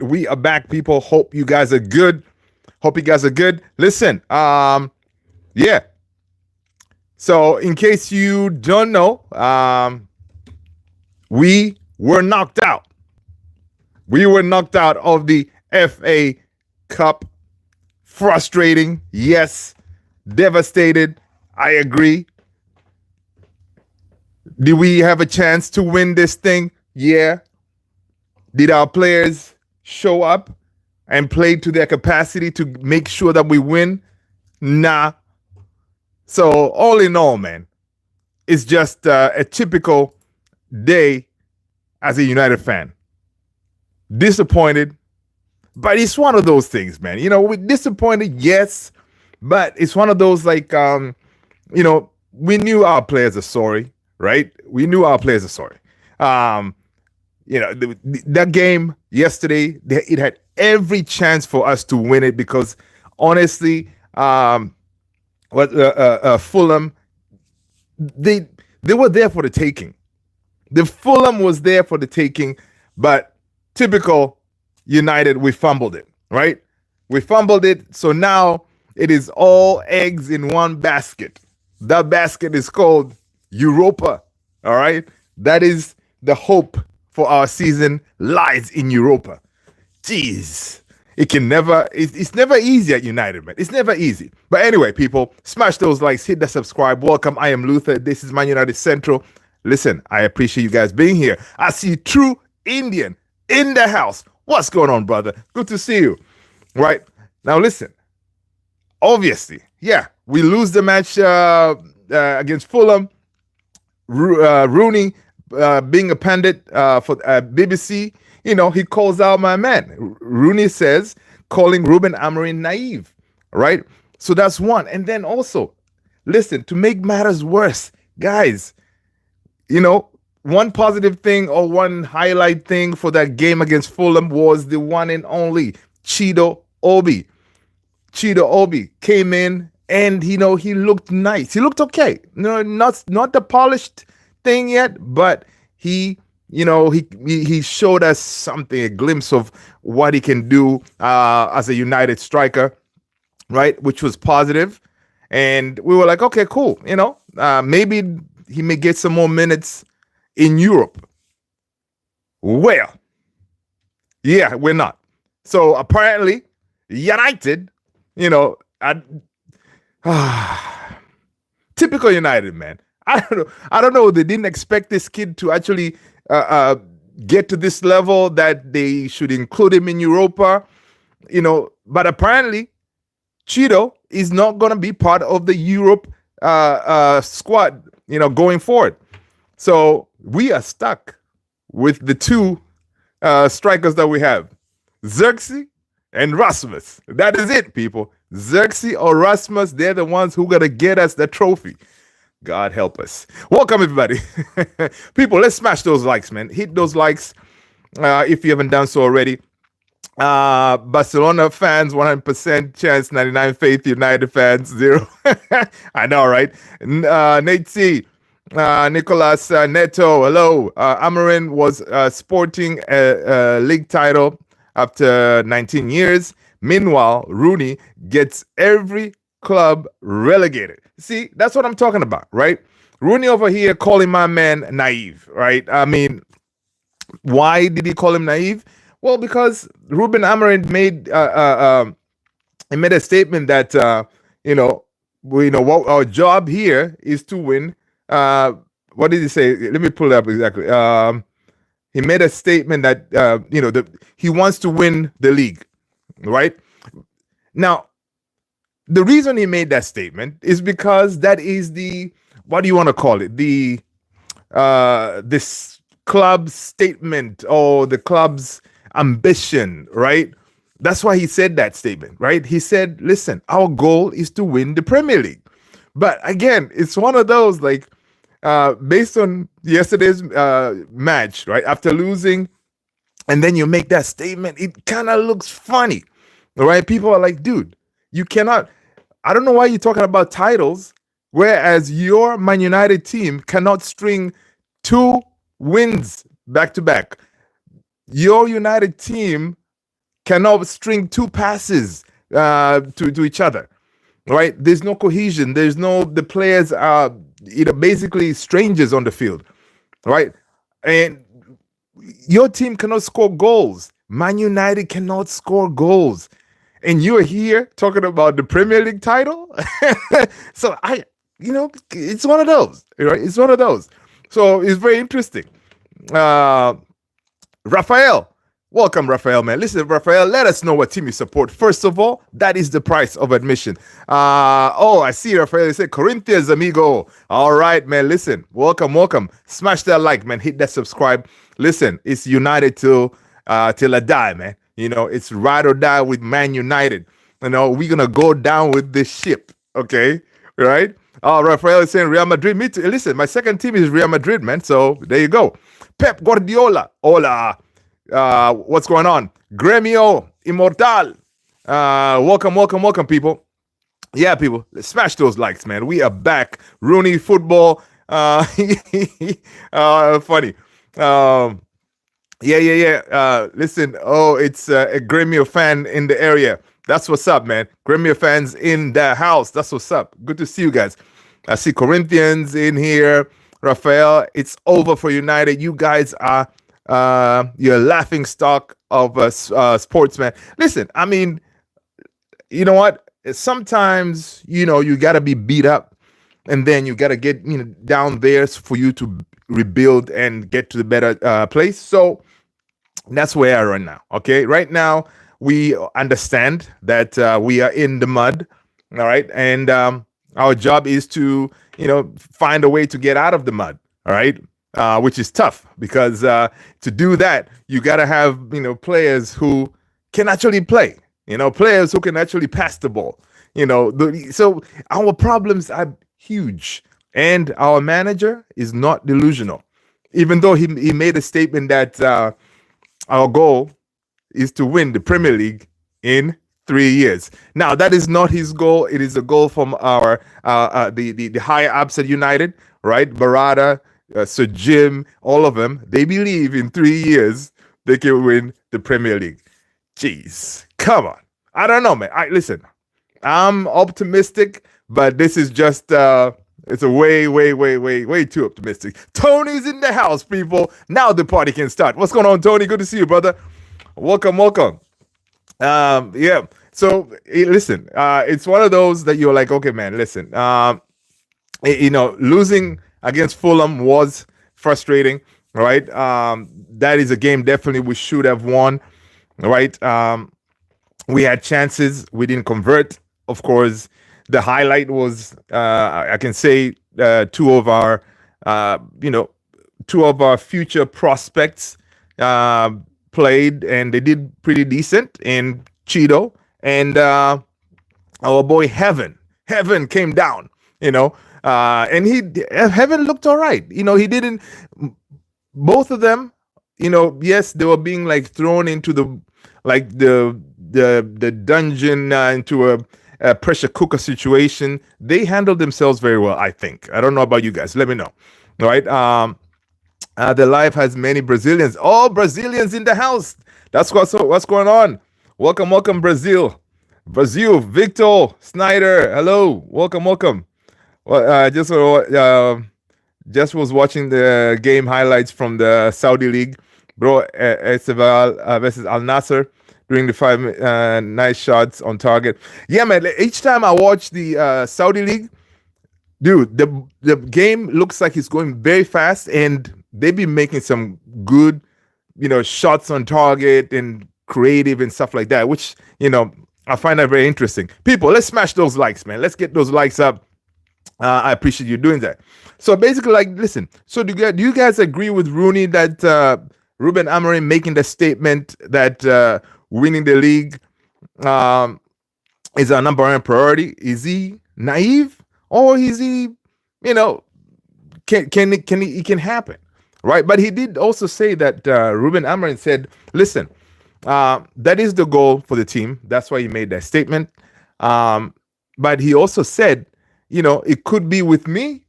we are back, people. Hope you guys are good. Hope you guys are good. Listen, yeah. So, in case you don't know, we were knocked out. We were knocked out of the FA Cup. Frustrating, yes. Devastated, I agree. Did we have a chance to win this thing? Yeah. Did our players show up and play to their capacity to make sure that we win? Nah. So, all in all, man, it's just a typical day as a United fan. Disappointed, but it's one of those things, man. We're disappointed, yes, but it's one of those we knew our players are sorry, right? We knew our players are sorry. That game yesterday, it had every chance for us to win it because honestly, Fulham, they were there for the taking. The Fulham was there for the taking, but typical United, we fumbled it, right? We fumbled it, so now it is all eggs in one basket. That basket is called Europa, all right? That is the hope for our season lies in Europa. Jeez. It's never easy at United, man. It's never easy. But anyway, people, smash those likes, hit the subscribe. Welcome. I am Luther. This is Man United Central. Listen, I appreciate you guys being here. I see True Indian in the house. What's going on, brother? Good to see you. Right. Now, listen. Obviously, yeah, we lose the match against Fulham. Rooney, being a pundit for BBC, he calls out my man. Rooney says, calling Ruben Amorim naive, right? So that's one. And then also, listen, to make matters worse, guys, one positive thing or one highlight thing for that game against Fulham was the one and only Chido Obi. Chido Obi came in and, he looked nice. He looked okay. Not the polished thing yet, but he showed us something, a glimpse of what he can do as a United striker, right? Which was positive. And we were like, okay, cool. Maybe he may get some more minutes in Europe. Well, yeah, we're not. So apparently, United, typical United, man. I don't know. They didn't expect this kid to actually get to this level that they should include him in Europa, But apparently, Cheeto is not going to be part of the Europe squad, going forward. So we are stuck with the two strikers that we have, Xerxes and Rasmus. That is it, people. Xerxes or Rasmus, they're the ones who are going to get us the trophy. God help us. Welcome, everybody. People, let's smash those likes, man. Hit those likes if you haven't done so already. Barcelona fans, 100% chance, 99 faith. United fans, 0. I know, right? Nate C. Nicolas Neto, hello. Amorim was sporting a league title after 19 years. Meanwhile, Rooney gets every club relegated. See, that's what I'm talking about, right? Rooney over here calling my man naive, right? I mean, why did he call him naive? Well, because Ruben Amorim made a statement that what our job here is to win. What did he say? Let me pull it up exactly. He made a statement that he wants to win the league, right? Now, the reason he made that statement is because that is what do you want to call it? This club's statement or the club's ambition, right? That's why he said that statement, right? He said, listen, our goal is to win the Premier League. But again, it's one of those based on yesterday's match, right? After losing, and then you make that statement, it kind of looks funny, right? People are like, dude, you cannot, I don't know why you're talking about titles, whereas your Man United team cannot string 2 wins back to back. Your United team cannot string two passes to each other, right? There's no cohesion. There's no, the players are, basically strangers on the field, right? And your team cannot score goals. Man United cannot score goals. And you're here talking about the Premier League title? So it's one of those, right? It's one of those. So it's very interesting. Uh, Raphael. Welcome, Raphael, man. Listen, Raphael, let us know what team you support. First of all, that is the price of admission. I see Raphael. He said, Corinthians, amigo. All right, man. Listen, welcome. Smash that like, man. Hit that subscribe. Listen, it's United till I die, man. It's ride or die with Man United. We're going to go down with this ship, okay? Right? Raphael is saying Real Madrid. Me too. Listen, my second team is Real Madrid, man. So there you go. Pep Guardiola. Hola. What's going on? Gremio Immortal. Welcome, people. Yeah, people, let's smash those likes, man. We are back. Rooney football. Funny. Yeah. Listen, it's a Gremio fan in the area. That's what's up, man. Gremio fans in the house. That's what's up. Good to see you guys. I see Corinthians in here. Rafael, it's over for United. You guys are you're a laughing stock of sportsmen. Listen, I mean, you know what? Sometimes, you got to be beat up and then you got to get, down there for you to rebuild and get to the better place. So that's where I run now. Okay. Right now, we understand that we are in the mud. All right. And our job is to, find a way to get out of the mud. All right. Which is tough because to do that, you got to have, players who can actually play, players who can actually pass the ball, so our problems are huge and our manager is not delusional, even though he made a statement that our goal is to win the Premier League in 3 years. Now, that is not his goal. It is a goal from our the higher ups at United, right? Barada, Sir Jim, all of them, they believe in 3 years they can win the Premier League. Jeez, come on. I don't know, man. Listen, I'm optimistic, but this is just, it's a way too optimistic. Tony's in the house, people. Now the party can start. What's going on, Tony? Good to see you, brother. Welcome. Yeah. So, listen, it's one of those that you're like, okay, man, listen, losing against Fulham was frustrating, right? That is a game definitely we should have won, right? We had chances, we didn't convert. Of course, the highlight was I can say two of our future prospects played and they did pretty decent in Cheeto and our boy Heaven came down, and Heaven looked all right. He didn't. Both of them, yes, they were being like thrown into the dungeon into a pressure cooker situation. They handled themselves very well, I think. I don't know about you guys. Let me know. All right. The live has many Brazilians. All Brazilians in the house. That's what's going on. Welcome, Brazil. Victor Snyder. Hello. Welcome. Well, just was watching the game highlights from the Saudi League, bro. Esteval versus Al Nasser during the 5 nice shots on target. Yeah, man. Each time I watch the Saudi League, dude, the game looks like it's going very fast, and they've been making some good, shots on target and creative and stuff like that, which I find that very interesting. People, let's smash those likes, man. Let's get those likes up. I appreciate you doing that. So basically, listen. So do you guys agree with Rooney that Ruben Amorim making the statement that winning the league is our number one priority? Is he naive, or is he, it can happen, right? But he did also say that Ruben Amorim said, "Listen, that is the goal for the team. That's why he made that statement." But he also said, it could be with me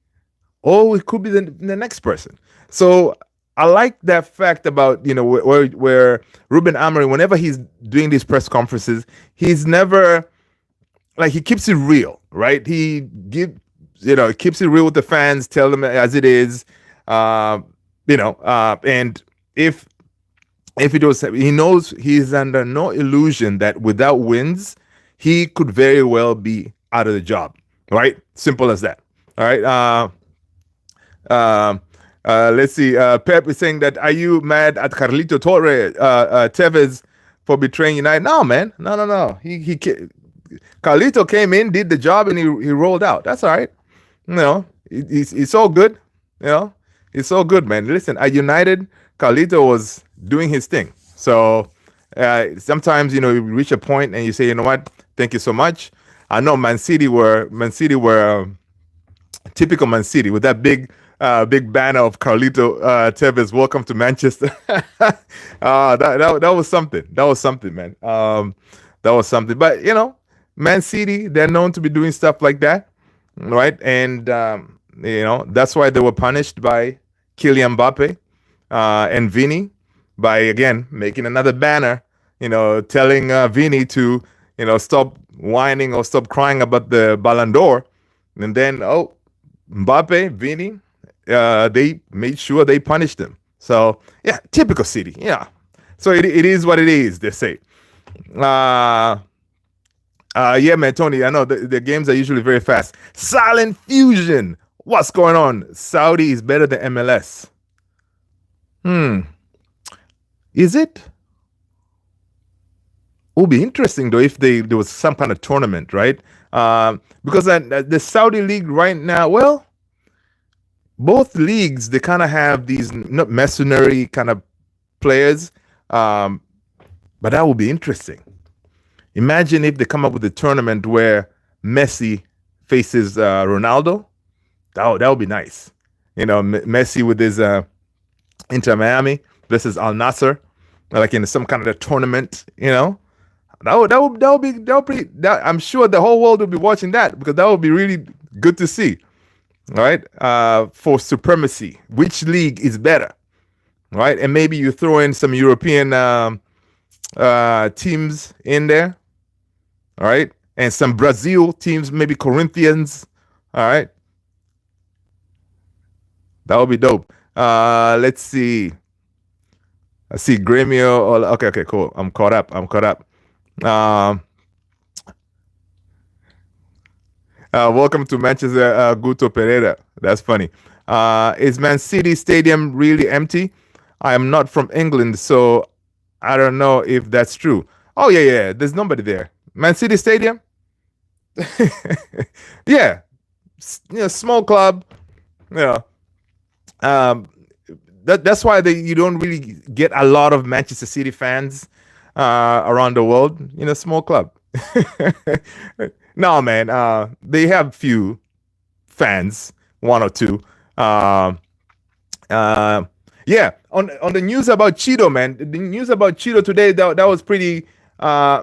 or it could be the next person. So I like that fact about, where Ruben Amorim, whenever he's doing these press conferences, he's never like, he keeps it real, right? Keeps it real with the fans, tell them as it is, and if it was, he knows he's under no illusion that without wins, he could very well be out of the job, right? Simple as that. All right. Let's see. Pep is saying that, are you mad at Carlito Tevez for betraying United? No, man. No. Carlito came in, did the job, and he rolled out. That's all right. It's all good. It's all good, man. Listen, at United, Carlito was doing his thing. So sometimes, you reach a point and you say, you know what? Thank you so much. I know Man City were typical Man City with that big banner of Carlito Tevez, welcome to Manchester. That was something. That was something, man. That was something. But Man City, they're known to be doing stuff like that, right? And that's why they were punished by Kylian Mbappe and Vini by, again, making another banner, telling Vini to stop whining or stop crying about the Ballon d'Or. And then Mbappe, Vini, they made sure they punished them. So yeah, typical City. Yeah. So it is what it is, they say. Yeah, man, Tony, I know the games are usually very fast. Silent Fusion. What's going on? Saudi is better than MLS. Is it? It would be interesting, though, if there was some kind of tournament, right? Because the Saudi league right now, well, both leagues, they kind of have these mercenary kind of players. But that would be interesting. Imagine if they come up with a tournament where Messi faces Ronaldo. That would be nice. Messi with his Inter Miami versus Al Nassr, like in some kind of a tournament. That would be pretty. I'm sure the whole world would be watching that, because that would be really good to see. All right, for supremacy, which league is better? All right, and maybe you throw in some European teams in there. All right, and some Brazil teams, maybe Corinthians. All right, that would be dope. Let's see. I see Gremio. Okay, cool. I'm caught up. Welcome to Manchester, Guto Pereira. That's funny. Is Man City Stadium really empty? I am not from England, so I don't know if that's true. Oh, yeah. There's nobody there. Man City Stadium? Yeah. Small club. That's why you don't really get a lot of Manchester City fans around the world. Small club. No, man. They have few fans, one or two. Yeah. On the news about Cheeto, man. The news about Cheeto today, that was pretty. I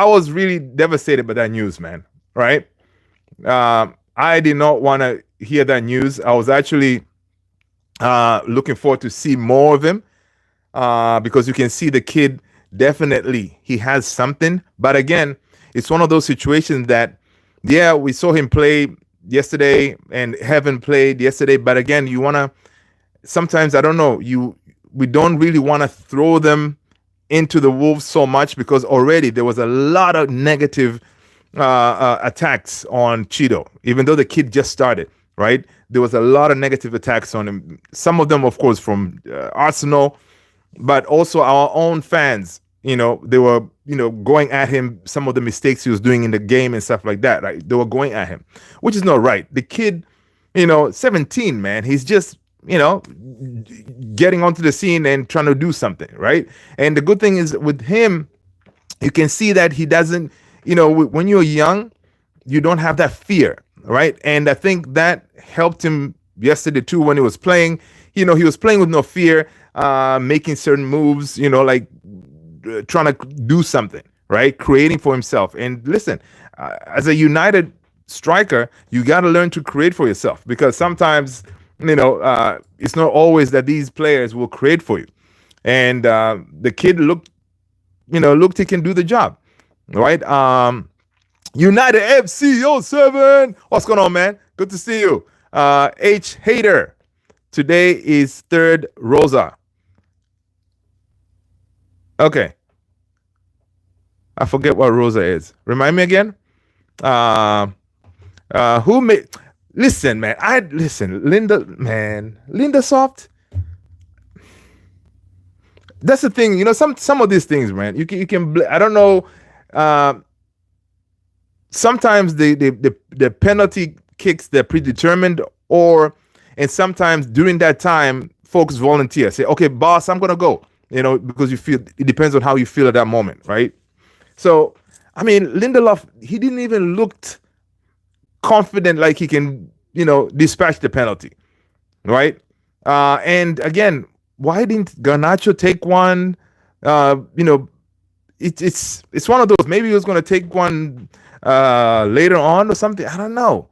was really devastated by that news, man. Right. I did not want to hear that news. I was actually looking forward to see more of him, because you can see the kid, definitely he has something. But again, it's one of those situations that, yeah, we saw him play yesterday and haven't played yesterday. But again, you want to, sometimes, I don't know, we don't really want to throw them into the wolves so much, because already there was a lot of negative attacks on Cheeto, even though the kid just started, right? There was a lot of negative attacks on him. Some of them, of course, from Arsenal, but also our own fans. They were, going at him, some of the mistakes he was doing in the game and stuff like that, right? They were going at him, which is not right. The kid, 17, man, he's just, getting onto the scene and trying to do something, right? And the good thing is with him, you can see that he doesn't, when you're young, you don't have that fear, right? And I think that helped him yesterday too when he was playing. He was playing with no fear, making certain moves, like trying to do something, right? Creating for himself. And listen, as a United striker, you got to learn to create for yourself, because sometimes, it's not always that these players will create for you. And the kid looked he can do the job, right? United FC 07. What's going on, man? Good to see you. H Hater. Today is third Rosa. Okay. I forget what Rosa is. Remind me again. Who made? Listen, man. Linda Soft. That's the thing. Some of these things, man. You can. I don't know. Sometimes the penalty kicks they're predetermined, and sometimes during that time, folks volunteer. Say, okay, boss, I'm gonna go. Because you feel it depends on how you feel at that moment, right? So, Lindelof, he didn't even look confident like he can, dispatch the penalty, right? And again, why didn't Garnacho take one? It's one of those. Maybe he was going to take one later on or something. I don't know.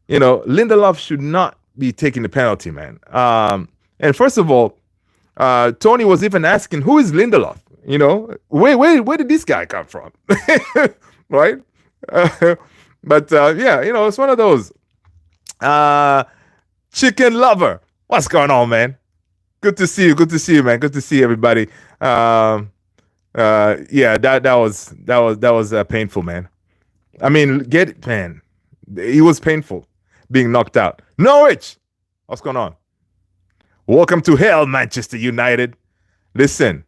Lindelof should not be taking the penalty, man. And first of all, Tony was even asking, who is Lindelof? Where did this guy come from? Right? But it's one of those. Chicken lover. What's going on, man? Good to see you. Good to see you, man. Good to see everybody. That was painful, man. Man. It was painful being knocked out. Norwich. What's going on? Welcome to hell, Manchester United. Listen.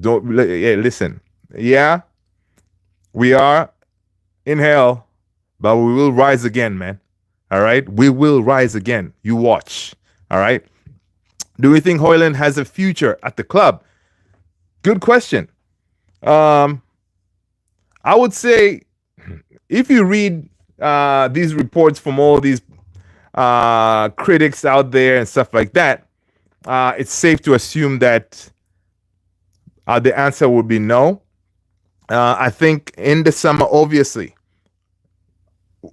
Listen. Yeah, we are in hell, but we will rise again, man. All right? We will rise again. You watch. All right? Do we think Højlund has a future at the club? Good question. I would say if you read these reports from all these critics out there and stuff like that, it's safe to assume that the answer would be no. I think in the summer, obviously,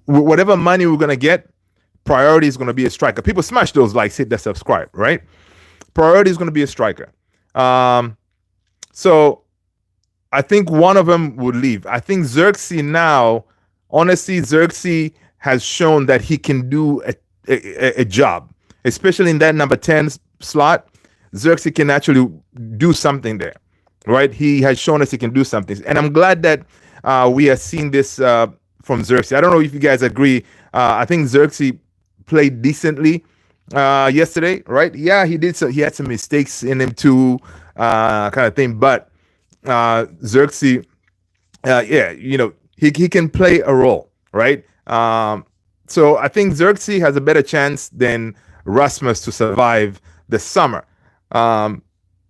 whatever money we're going to get, priority is going to be a striker. People smash those likes, hit that subscribe, right? Priority is going to be a striker. So I think one of them would leave. I think Xerxes now, honestly, Xerxes has shown that he can do a job, especially in that number 10 slot. Xerxes can actually do something there, right? He has shown us he can do something. And I'm glad that we are seeing this from Xerxes. I don't know if you guys agree. I think Xerxes played decently yesterday, right? Yeah, he did. So he had some mistakes in him too, kind of thing. But Xerxes, he can play a role, right? So I think Xerxes has a better chance than Rasmus to survive the summer,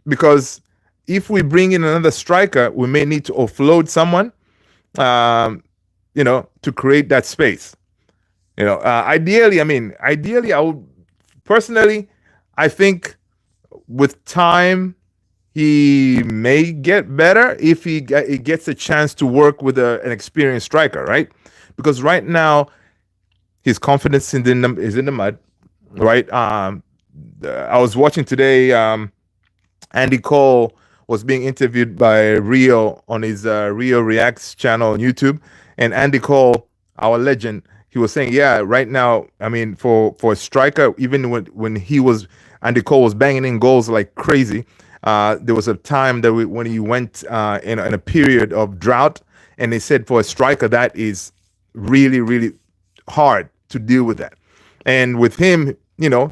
because if we bring in another striker, we may need to offload someone, to create that space. Ideally, I would personally, I think with time, he may get better if he gets a chance to work with an experienced striker, right? Because right now, his confidence is in the mud, right? I was watching today, Andy Cole was being interviewed by Rio on his Rio Reacts channel on YouTube. And Andy Cole, our legend, he was saying, yeah, right now, for a striker, even when Andy Cole was banging in goals like crazy, there was a time that when he went in a period of drought, and they said for a striker, that is really, really hard to deal with that. And with him,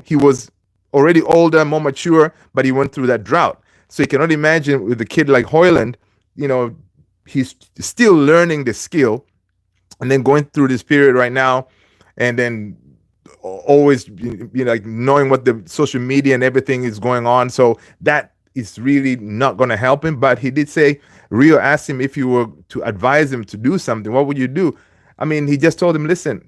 he was already older, more mature, but he went through that drought. So you cannot imagine with a kid like Højlund, he's still learning the skill, and then going through this period right now, and then always like knowing what the social media and everything is going on. So that is really not going to help him. But he did say, Rio asked him if you were to advise him to do something, what would you do? He just told him, listen,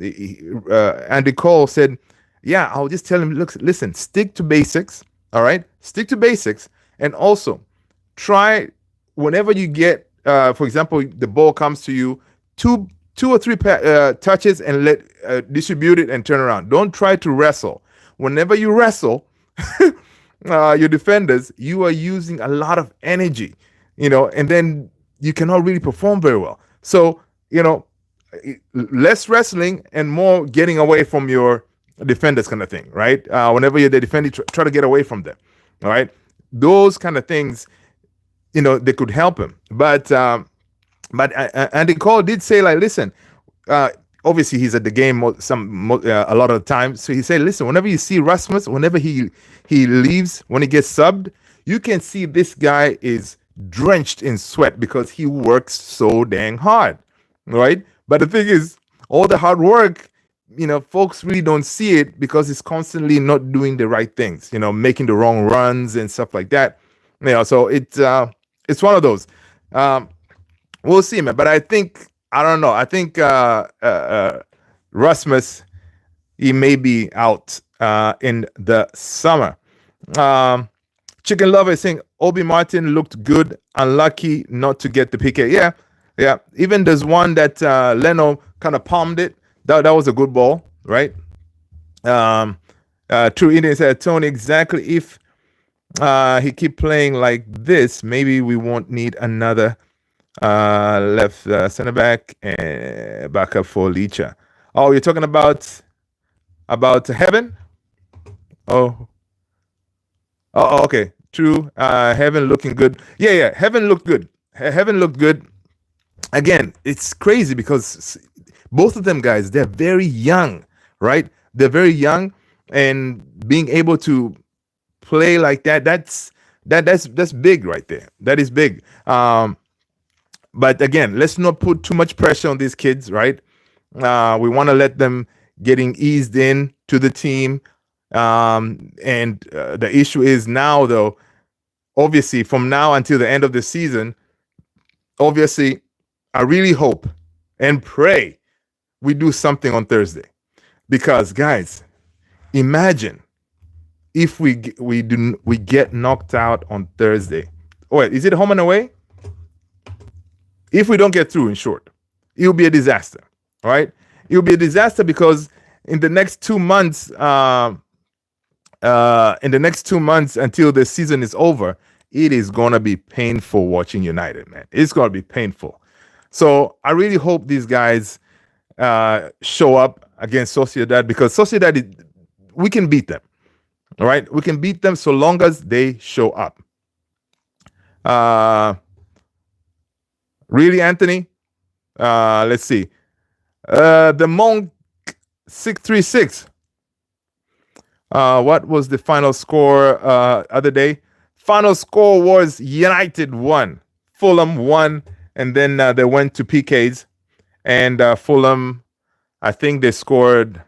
Andy Cole said, yeah, I'll just tell him, listen, stick to basics. All right. Stick to basics. And also try whenever you get, for example, the ball comes to you, two or three touches and distribute it and turn around. Don't try to wrestle. whenever you wrestle your defenders, you are using a lot of energy, and then you cannot really perform very well. So, less wrestling and more getting away from your defenders, kind of thing, right? Whenever you're the defender, try to get away from them. All right, those kind of things, they could help him. But Andy Cole did say, like, listen, obviously he's at the game a lot of the time. So he said, listen, whenever you see Rasmus, whenever he leaves, when he gets subbed, you can see this guy is drenched in sweat because he works so dang hard, right? But the thing is, all the hard work, folks really don't see it because he's constantly not doing the right things, making the wrong runs and stuff like that. So it's one of those. We'll see, man. But I don't know. I think Rasmus, he may be out in the summer. Chicken Lover is saying Obi Martin looked good, unlucky not to get the PK. Yeah. Even there's one that Leno kind of palmed it. That was a good ball, right? True Indian said, Tony, exactly. If he keep playing like this, maybe we won't need another left center back and backup for Licha. Oh, you're talking about Heaven? Oh, okay. True. Heaven looking good. Yeah. Heaven looked good. Heaven looked good. Again, it's crazy because both of them guys, they're very young, right? They're very young, and being able to play like that's big right there. That is big. But again, let's not put too much pressure on these kids, right? We want to let them getting eased in to the team. And the issue is now, though, obviously, from now until the end of the season, obviously, I really hope and pray we do something on Thursday. Because, guys, imagine if we get knocked out on Thursday. Oh, wait, is it home and away? If we don't get through, in short, it will be a disaster. All right, it will be a disaster because in the next 2 months, until the season is over, it is gonna be painful watching United, man. It's gonna be painful. So I really hope these guys show up against Sociedad, because Sociedad, we can beat them. All right, we can beat them so long as they show up. Really, Anthony? Let's see. The Monk 636. What was the final score other day? Final score was United 1, Fulham 1, and then they went to PKs. And Fulham, I think they scored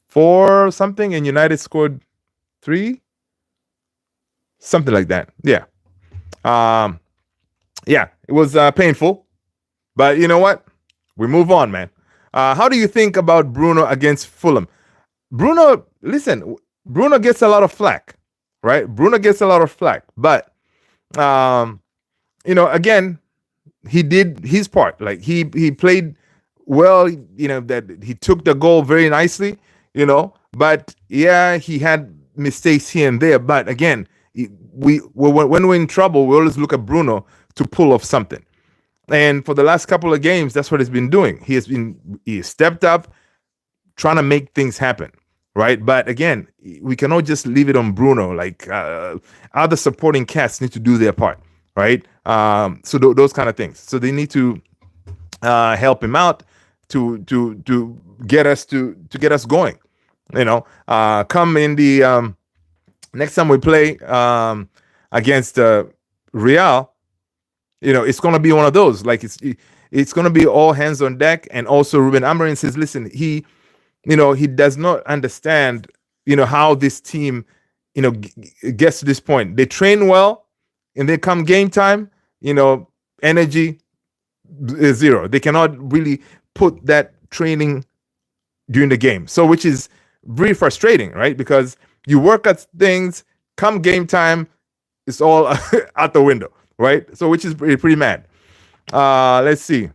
4 or something, and United scored 3, something like that. Yeah. Yeah, it was painful, but you know what? We move on, man. How do you think about Bruno against Fulham? Bruno gets a lot of flack, right? Bruno gets a lot of flack, but again, he did his part. Like he played well. That he took the goal very nicely. But yeah, he had mistakes here and there. But again, when we're in trouble, we always look at Bruno to pull off something. And for the last couple of games, that's what he's been doing. He stepped up, trying to make things happen, right? But again, we cannot just leave it on Bruno. Like other supporting cast need to do their part, right? So those kind of things. So they need to help him out to get us going. Come in the next time we play against Real. It's going to be one of those. Like it's going to be all hands on deck. And also Ruben Amorim says, listen, he does not understand, how this team, gets to this point. They train well, and then come game time, energy is zero. They cannot really put that training during the game. So, which is really frustrating, right? Because you work at things, come game time, it's all out the window. Right, so which is pretty mad. Let's see.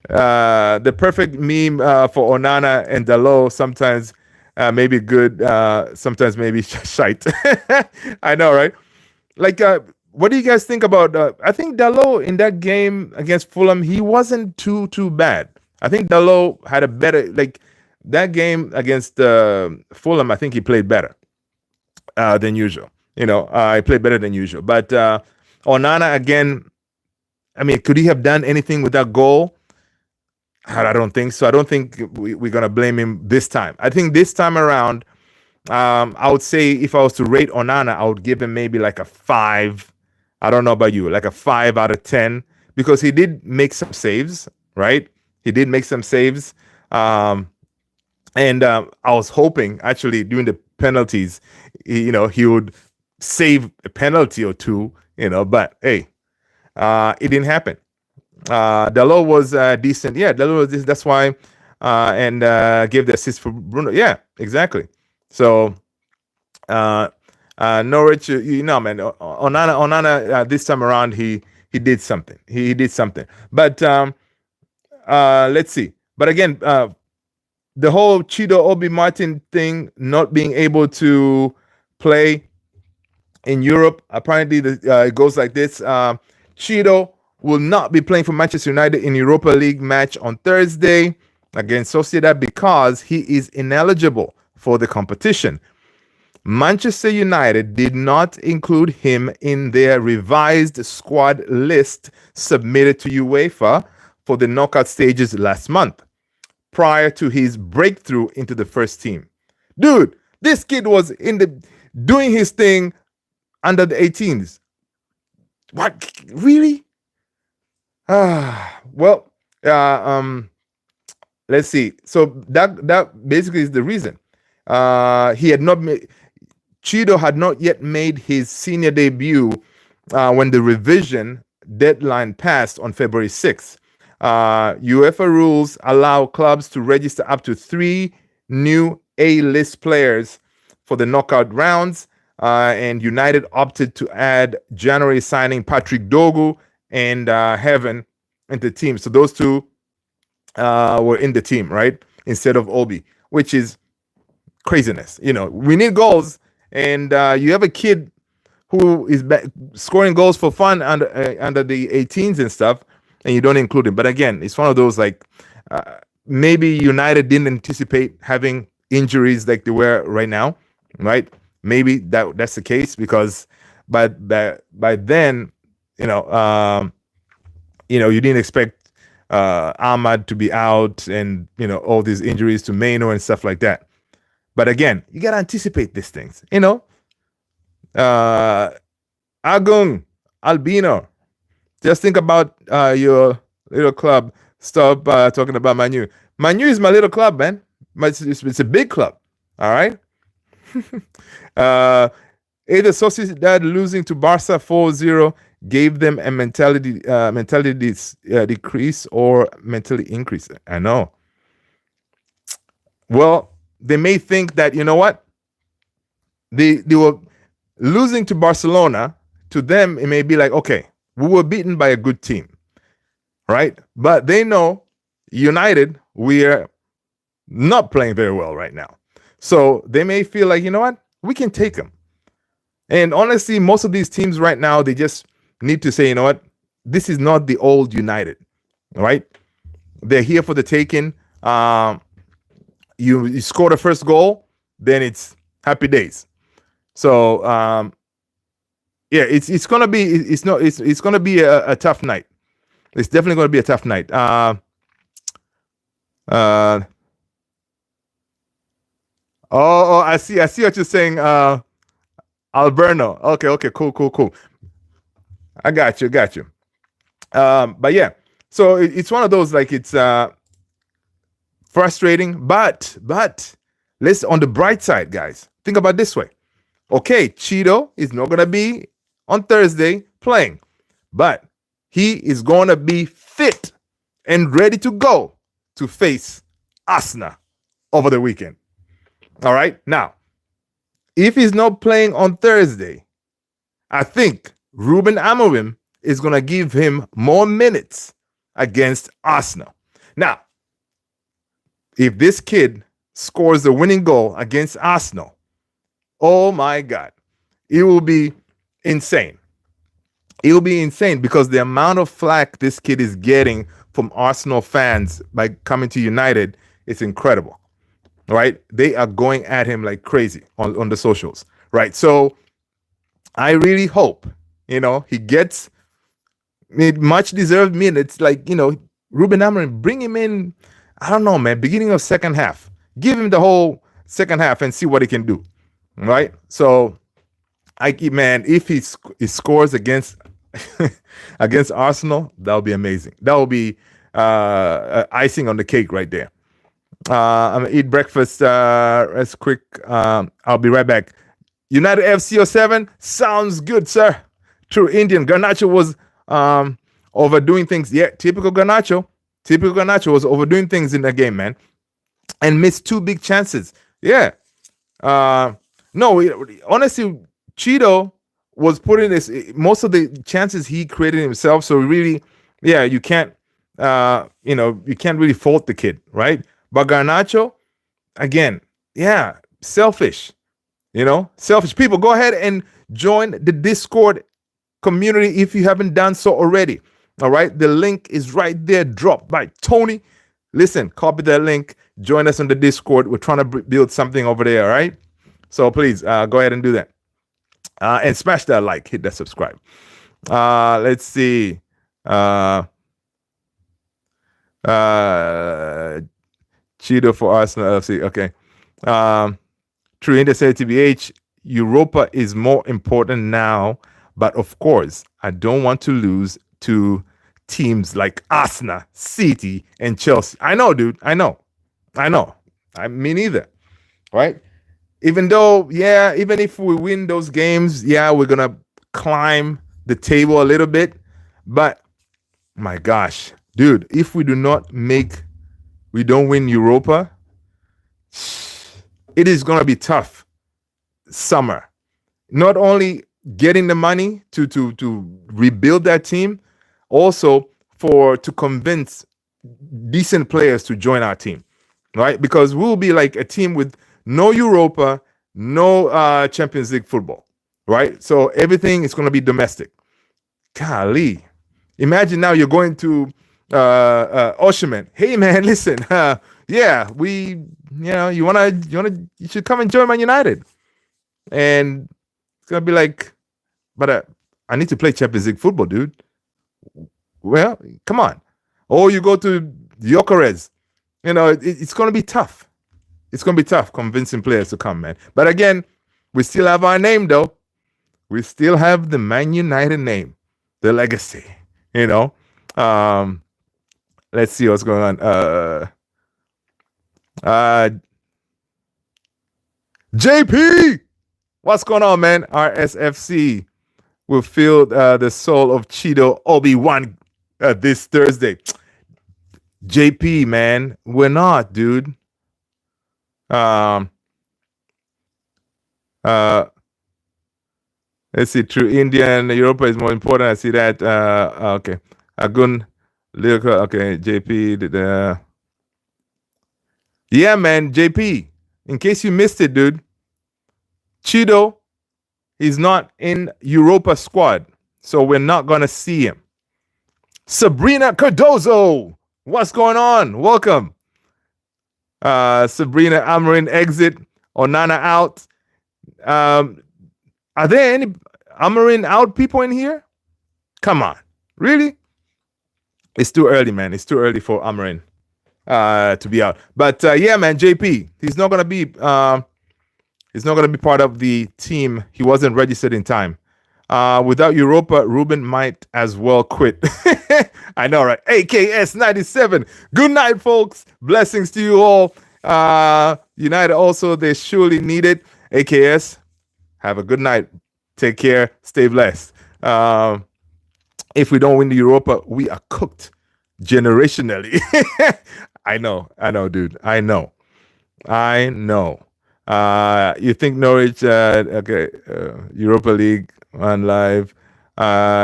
The perfect meme for Onana and Dalot. Sometimes maybe good, sometimes maybe shite. I know, right? Like, what do you guys think about? I think Dalot in that game against Fulham, he wasn't too bad. I think Dalot had a better, like, that game against Fulham. I think he played better than usual. He played better than usual. But Onana again. I mean, could he have done anything with that goal? I don't think so. I don't think we're gonna blame him this time. I think this time around, I would say if I was to rate Onana, I would give him maybe like a 5. I don't know about you, like a 5 out of 10, because he did make some saves, right? He did make some saves. And I was hoping actually during the penalties, he would save a penalty or two, but hey, it didn't happen. Dalot was decent. Yeah, Dalot was decent. That's why, and gave the assist for Bruno. Yeah, exactly. So, Norwich, man, Onana this time around, he did something. He did something. But let's see. But again, the whole Chido Obi Martin thing, not being able to play in Europe, apparently it goes like this. Chido will not be playing for Manchester United in Europa League match on Thursday against Sociedad because he is ineligible for the competition. Manchester United did not include him in their revised squad list submitted to UEFA for the knockout stages last month, prior to his breakthrough into the first team. Dude, this kid was doing his thing under the 18s. What? Really? Well, let's see. So that basically is the reason. He had not made. Chido had not yet made his senior debut when the revision deadline passed on February 6th. UEFA rules allow clubs to register up to 3 new A-list players for the knockout rounds, and United opted to add January signing Patrick Dogu and Heaven into the team. So those two were in the team, right? Instead of Obi, which is craziness. We need goals, and you have a kid who is scoring goals for fun under the 18s and stuff, and you don't include him. But again, it's one of those like maybe United didn't anticipate having injuries like they were right now, right? Maybe that's the case because by then, you didn't expect Ahmad to be out and all these injuries to Maino and stuff like that. But again, you gotta anticipate these things. Agung, Albino, just think about your little club. Stop talking about Manu. Manu is my little club, man. It's a big club. All right. Either Sociedad losing to Barca 4-0 gave them a mentality decrease or mentally increase. I know. Well, they may think that, you know what? They were losing to Barcelona. To them, it may be like, okay, we were beaten by a good team, right? But they know United, we are not playing very well right now. So they may feel like, you know what? We can take them. And honestly, most of these teams right now, they just need to say, you know what? This is not the old United, right? They're here for the taking. You score the first goal, then it's happy days. So yeah, it's gonna be gonna be a tough night. It's definitely gonna be a tough night. Oh, I see what you're saying, Alberno. Okay, cool. I got you. But yeah, so it's one of those, like, it's frustrating, but let's, on the bright side, guys, think about it this way. Okay, Cheeto is not gonna be on Thursday playing, but he is gonna be fit and ready to go to face Arsenal over the weekend. All right. Now, if he's not playing on Thursday, I think Ruben Amorim is going to give him more minutes against Arsenal. Now, if this kid scores the winning goal against Arsenal, oh my God, it will be insane. It will be insane because the amount of flack this kid is getting from Arsenal fans by coming to United is incredible, right? They are going at him like crazy on the socials, right? So I really hope, he gets much deserved minutes. Like, Ruben Amorim, bring him in, I don't know, man, beginning of second half. Give him the whole second half and see what he can do, right? So, if he scores against against Arsenal, that would be amazing. That would be icing on the cake right there. I'm going to eat breakfast as quick. I'll be right back. United FC07 sounds good, sir. True Indian. Garnacho was overdoing things. Yeah, typical Garnacho. Typical Garnacho was overdoing things in the game, man. And missed 2 big chances. Yeah. No, honestly, Cheeto was putting most of the chances he created himself. So really, yeah, you can't really fault the kid, right? But Garnacho, again, yeah, selfish. Selfish people. Go ahead and join the Discord community if you haven't done so already. All right, the link is right there, dropped by Tony. Listen, copy that link. Join us on the Discord. We're trying to build something over there. All right, so please go ahead and do that. And smash that like, hit that subscribe. Let's see. Cheeto for Arsenal FC. Okay. True India said TBH, Europa is more important now, but of course, I don't want to lose to teams like Arsenal, City, and Chelsea. I know, dude. I know. Me neither. Right? Even if we win those games, we're going to climb the table a little bit. But my gosh, dude, if we don't win Europa, it is going to be tough summer. Not only getting the money to rebuild that team, also to convince decent players to join our team, right? Because we'll be like a team with no Europa, no Champions League football, right? So everything is going to be domestic. Golly. Imagine now you're going to Osherman. Hey, man, listen. You should come and join Man United. And it's going to be like, but I need to play Champions League football, dude. Well, come on. Or you go to Gyökeres. It's going to be tough. It's going to be tough convincing players to come, man. But again, we still have our name, though. We still have the Man United name, the legacy, Let's see what's going on. JP, what's going on, man? RSFC will feel the soul of Cheeto Obi-Wan this Thursday. JP, man, we're not, dude. Let's see. True Indian, Europa is more important. I see that. Okay. Agun, Lyrical. Okay. JP. Yeah, man. JP. In case you missed it, dude. Cheeto, he's not in Europa squad, so we're not gonna see him. Sabrina Cardozo, what's going on? Welcome. Sabrina Amorim exit, Onana out. Are there any Amorim out people in here? Come on, really? It's too early, man. It's too early for Amorim to be out. But yeah, man, JP, he's not gonna be part of the team. He wasn't registered in time. Without Europa, Ruben might as well quit. I know, right? AKS 97. Good night, folks. Blessings to you all. United also, they surely need it. AKS, have a good night. Take care. Stay blessed. If we don't win the Europa, we are cooked generationally. I know, dude. I know. You think Norwich, Europa League on live.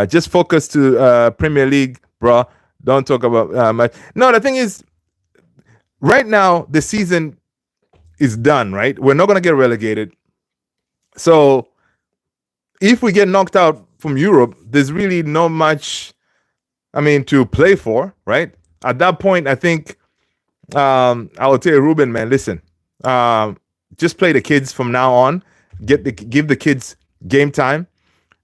Just focus to Premier League, bro. Don't talk about much. No, the thing is, right now the season is done, right? We're not going to get relegated. So if we get knocked out from Europe, there's really not much, to play for, right? At that point, I think I would tell Ruben, man, listen, just play the kids from now on. Give the kids game time.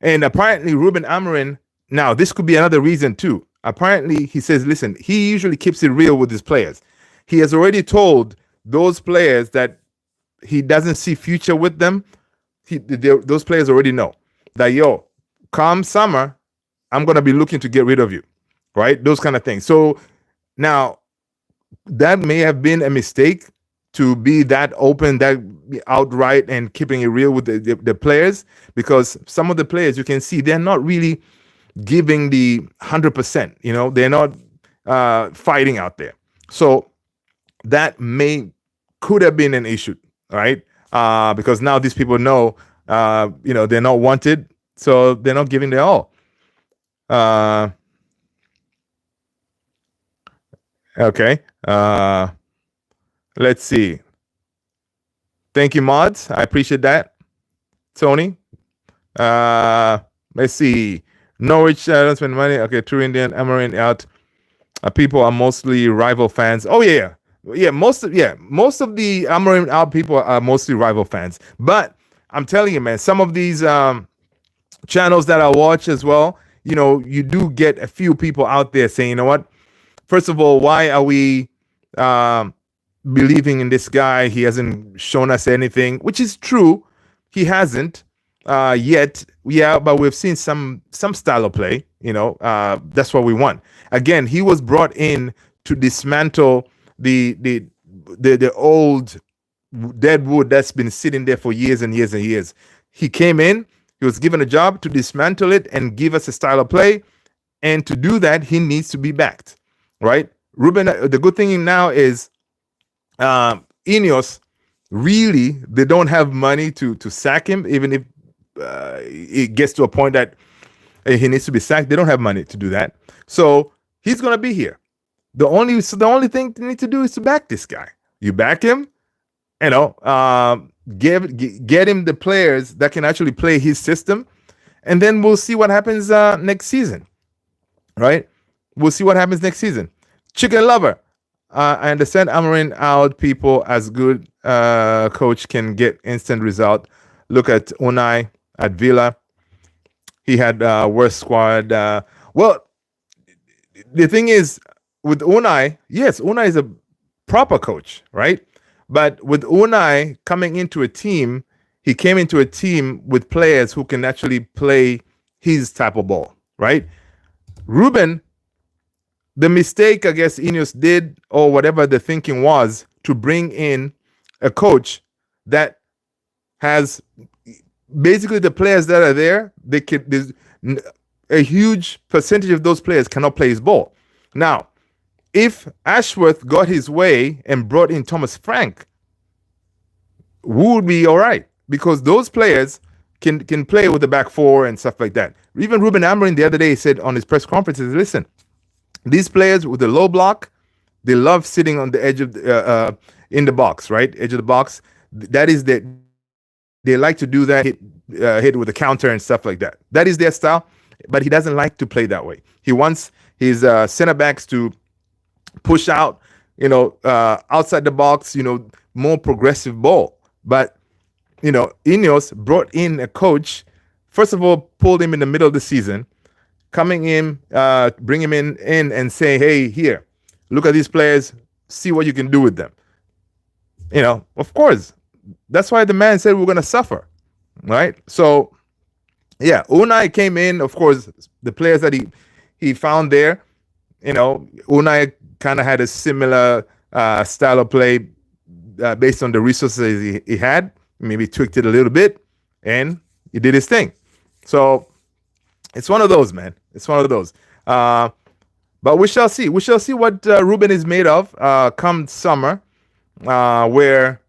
And apparently, Ruben Amorim, now this could be another reason too. Apparently, he says, listen, he usually keeps it real with his players. He has already told those players that he doesn't see future with them. Those players already know that, yo, come summer, I'm going to be looking to get rid of you, right? Those kind of things. So now that may have been a mistake to be that open, that outright, and keeping it real with the players, because some of the players you can see they're not really giving the 100%. They're not fighting out there. So that could have been an issue, right? Because now these people know, they're not wanted, so they're not giving their all. Okay. Let's see. Thank you, mods. I appreciate that. Tony. Let's see. Norwich don't spend money. Okay, True Indian, Amorim out. People are mostly rival fans. Oh yeah. Most of the Amorim out people are mostly rival fans. But I'm telling you, man, some of these channels that I watch as well, you do get a few people out there saying, you know what? First of all, why are we believing in this guy? He hasn't shown us anything, which is true. He hasn't yet. Yeah, but we've seen some style of play. That's what we want. Again, he was brought in to dismantle the old dead wood that's been sitting there for years and years and years. He came in. He was given a job to dismantle it and give us a style of play. And to do that, he needs to be backed. Right, Ruben. The good thing now is, Ineos really they don't have money to sack him. Even if it gets to a point that he needs to be sacked, they don't have money to do that. So he's gonna be here. The only thing you need to do is to back this guy. You back him, get him the players that can actually play his system, and then we'll see what happens next season. Right. We'll see what happens next season. Chicken lover. I understand Amorim out people as good coach can get instant result. Look at Unai at Villa. He had worst squad. Well, the thing is with Unai, yes, Unai is a proper coach, right? But with Unai coming into a team, he came into a team with players who can actually play his type of ball, right? Ruben, the mistake I guess Ineos did, or whatever the thinking was, to bring in a coach that has basically the players that are there, there's a huge percentage of those players cannot play his ball. Now, if Ashworth got his way and brought in Thomas Frank, we would be all right, because those players can play with the back four and stuff like that. Even Ruben Amorim the other day said on his press conferences, listen, these players with the low block, they love sitting on the edge of in the box, right? Edge of the box. That is that they like to do that, hit with a counter and stuff like that. That is their style, but he doesn't like to play that way. He wants his center backs to push out, outside the box, more progressive ball. But Ineos brought in a coach. First of all, pulled him in the middle of the season, coming in, bring him in and say, hey, here, look at these players, see what you can do with them. Of course, that's why the man said we're going to suffer, right? So, yeah, Unai came in, of course, the players that he found there, Unai kind of had a similar style of play based on the resources he had, maybe tweaked it a little bit, and he did his thing. So it's one of those, man. It's one of those. But we shall see. We shall see what Ruben is made of come summer, where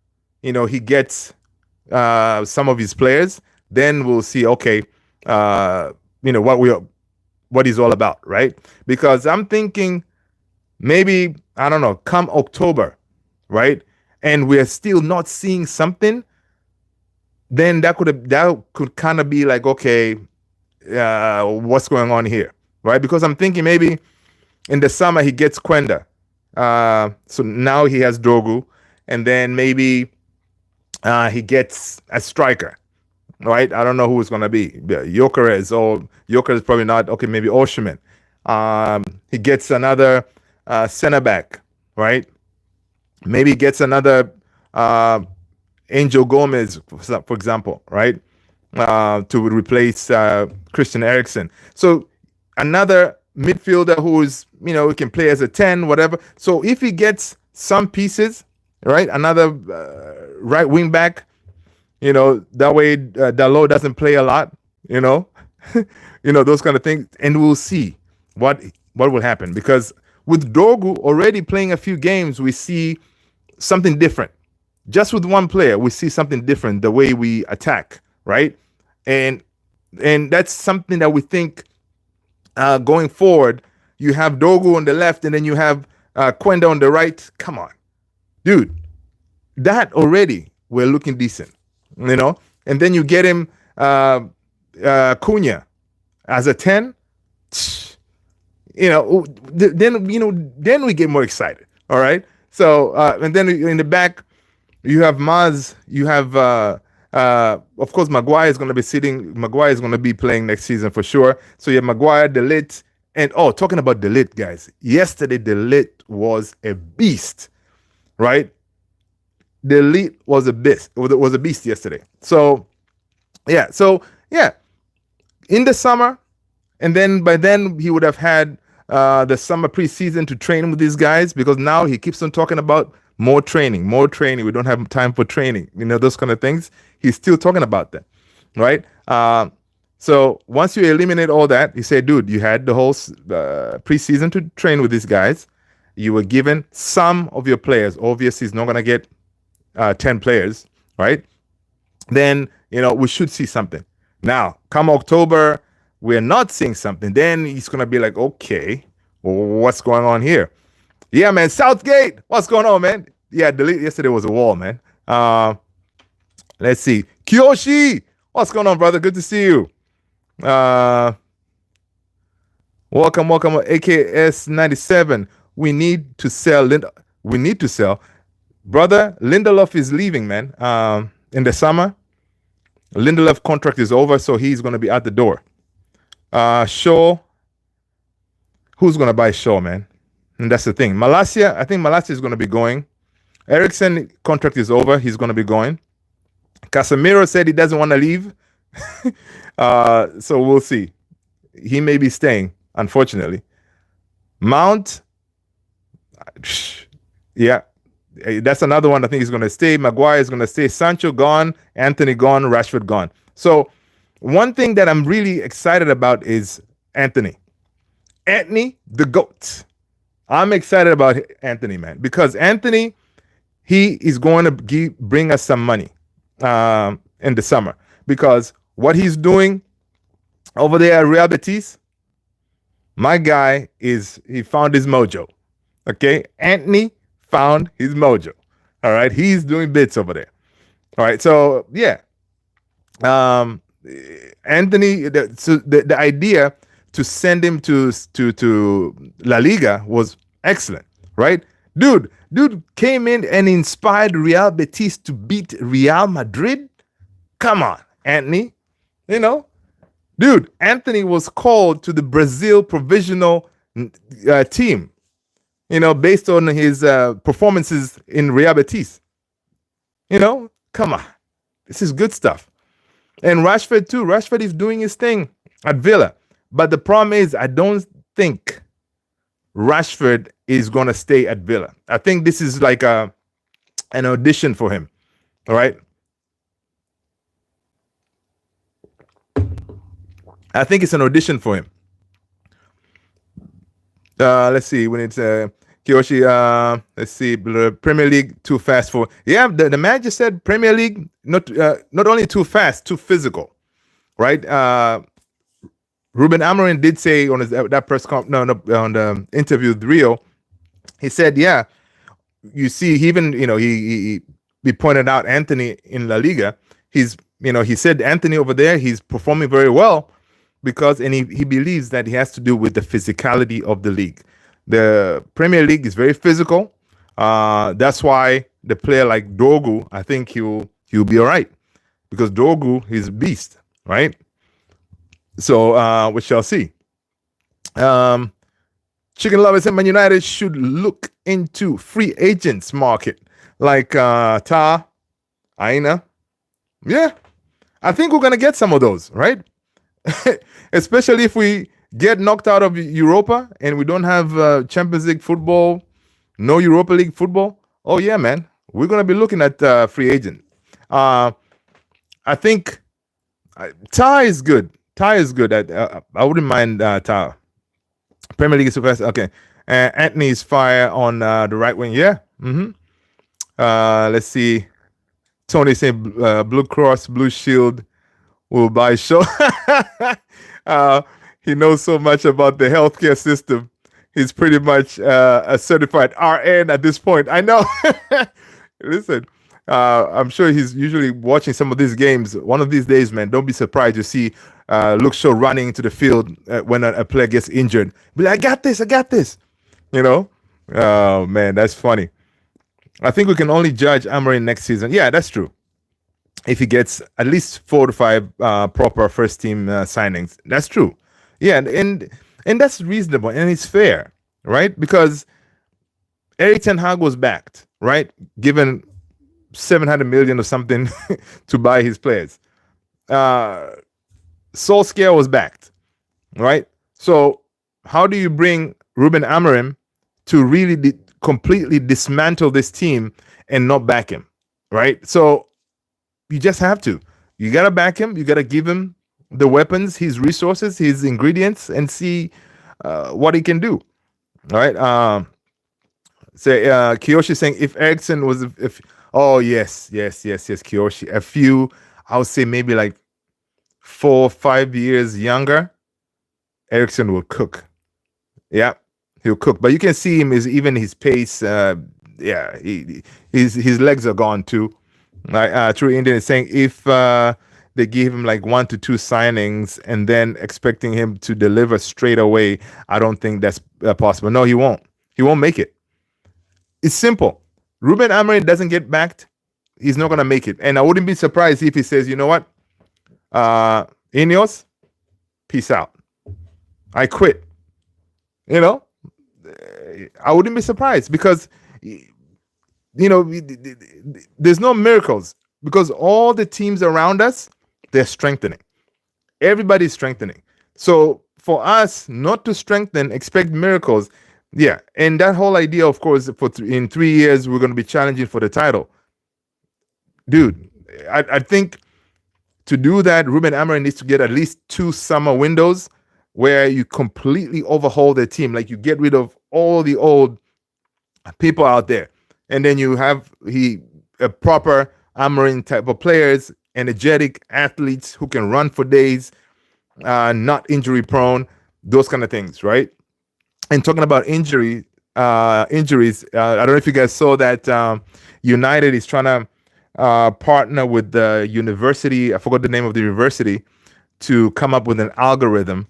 he gets some of his players. Then we'll see. Okay, what he's all about, right? Because I'm thinking maybe, I don't know, come October, right? And we're still not seeing something, then that could kind of be like, okay, what's going on here, right? Because I'm thinking maybe in the summer he gets Quenda, so now he has Dogu, and then maybe he gets a striker, right? I don't know who it's gonna be. Jokeres is probably not. Okay, maybe Oshiman. He gets another center back, right? Maybe he gets another Angel Gomez, for example, right? To replace Christian Eriksen. So another midfielder who can play as a 10, whatever. So if he gets some pieces, right? Another right wing back, that way Dalot doesn't play a lot, those kind of things. And we'll see what will happen. Because with Dogu already playing a few games, we see something different. Just with one player, we see something different, the way we attack, right? And that's something that we think going forward. You have Dogu on the left, and then you have Quenda on the right. Come on, dude. That already we're looking decent, And then you get him Cunha as a 10. Then we get more excited. All right. So and then in the back, you have Maz. You have of course Maguire is going to be sitting. Maguire is going to be playing next season for sure. So you have Maguire, De Ligt, and talking about De Ligt, guys. Yesterday De Ligt was a beast, right? De Ligt was a beast. Was a beast yesterday. So yeah. In the summer, and then by then he would have had the summer preseason to train with these guys, because now he keeps on talking about more training. We don't have time for training, those kind of things. He's still talking about that, right? So once you eliminate all that, he said, dude, you had the whole preseason to train with these guys. You were given some of your players. Obviously, he's not going to get 10 players, right? Then, we should see something. Now, come October, we're not seeing something. Then he's going to be like, okay, well, what's going on here? Yeah, man. Southgate, what's going on, man? Yeah, yesterday was a wall, man. Let's see. Kiyoshi, what's going on, brother? Good to see you. Welcome, AKS 97. We need to sell. Brother, Lindelof is leaving, man. In the summer, Lindelof contract is over, so he's going to be at the door. Shaw, who's going to buy Shaw, man? And that's the thing. Malacia, I think Malacia is going to be going. Eriksen contract is over. He's going to be going. Casemiro said he doesn't want to leave. So we'll see. He may be staying, unfortunately. Mount, yeah, that's another one I think he's going to stay. Maguire is going to stay. Sancho gone. Anthony gone. Rashford gone. So one thing that I'm really excited about is Anthony. Anthony, the GOAT. I'm excited about Anthony, man, because Anthony, he is going to bring us some money in the summer, because what he's doing over there at Real Betis, my guy he found his mojo. Okay, Anthony found his mojo. All right, he's doing bits over there. All right, so yeah, Anthony. The idea to send him to La Liga was excellent, right? Dude came in and inspired Real Betis to beat Real Madrid. Come on, Anthony. Dude, Anthony was called to the Brazil provisional team, based on his performances in Real Betis. Come on. This is good stuff. And Rashford too. Rashford is doing his thing at Villa. But the problem is, I don't think Rashford is going to stay at Villa. I think this is like an audition for him. All right. I think it's an audition for him. Let's see. When it's Kiyoshi, let's see. Premier League too fast for. Yeah, the manager said Premier League not only too fast, too physical, right? Ruben Amorim did say on that press conference, on the interview with Rio, he said, yeah, you see, even he pointed out Anthony in La Liga. He said Anthony over there, he's performing very well because, and he believes that he has to do with the physicality of the league. The Premier League is very physical. That's why the player like Dogu, I think he'll be all right, because Dogu is a beast, right? So we shall see. Chicken Lover said Man United should look into free agents market like Ta, Aina. Yeah, I think we're gonna get some of those, right? Especially if we get knocked out of Europa and we don't have Champions League football, no Europa League football. Oh yeah, man, we're gonna be looking at free agent. I think Ta is good. Ta is good. I wouldn't mind Ta. Premier League is okay. Anthony is fire on the right wing. Yeah. Mm-hmm. Let's see. Tony saying Blue Cross Blue Shield will buy show. He knows so much about the healthcare system. He's pretty much a certified RN at this point. I know. Listen, I'm sure he's usually watching some of these games. One of these days, man, don't be surprised to see Luke Shaw running into the field when a player gets injured. Be like, I got this. Oh, man, that's funny. I think we can only judge Amorim next season. Yeah, that's true. If he gets at least 4 to 5 proper first team signings, that's true. Yeah, and that's reasonable and it's fair, right? Because Erik ten Hag was backed, right? Given 700 million or something to buy his players. Solskjaer was backed, right? So how do you bring Ruben Amorim to really completely dismantle this team and not back him, right? So you just have to. You got to back him. You got to give him the weapons, his resources, his ingredients, and see what he can do. All right. Kiyoshi saying if Ericsson was, yes, Kiyoshi. A few, I would say maybe like 4 or 5 years younger, Ericsson will cook. Yeah, he'll cook. But you can see him is even his pace. His legs are gone too. True Indian is saying if they give him like 1 to 2 signings and then expecting him to deliver straight away, I don't think that's possible. No, he won't. He won't make it. It's simple. Ruben Amorim doesn't get backed, he's not going to make it. And I wouldn't be surprised if he says, you know what? Ineos, peace out. I quit. I wouldn't be surprised because, there's no miracles because all the teams around us, they're strengthening. Everybody's strengthening. So for us not to strengthen, expect miracles. Yeah. And that whole idea, of course, in 3 years, we're going to be challenging for the title. Dude, I think to do that, Ruben Amorim needs to get at least 2 summer windows where you completely overhaul the team. Like you get rid of all the old people out there. And then you have a proper Amorim type of players, energetic athletes who can run for days, not injury prone, those kind of things, right? And talking about injuries, I don't know if you guys saw that United is trying to partner with the university, I forgot the name of the university, to come up with an algorithm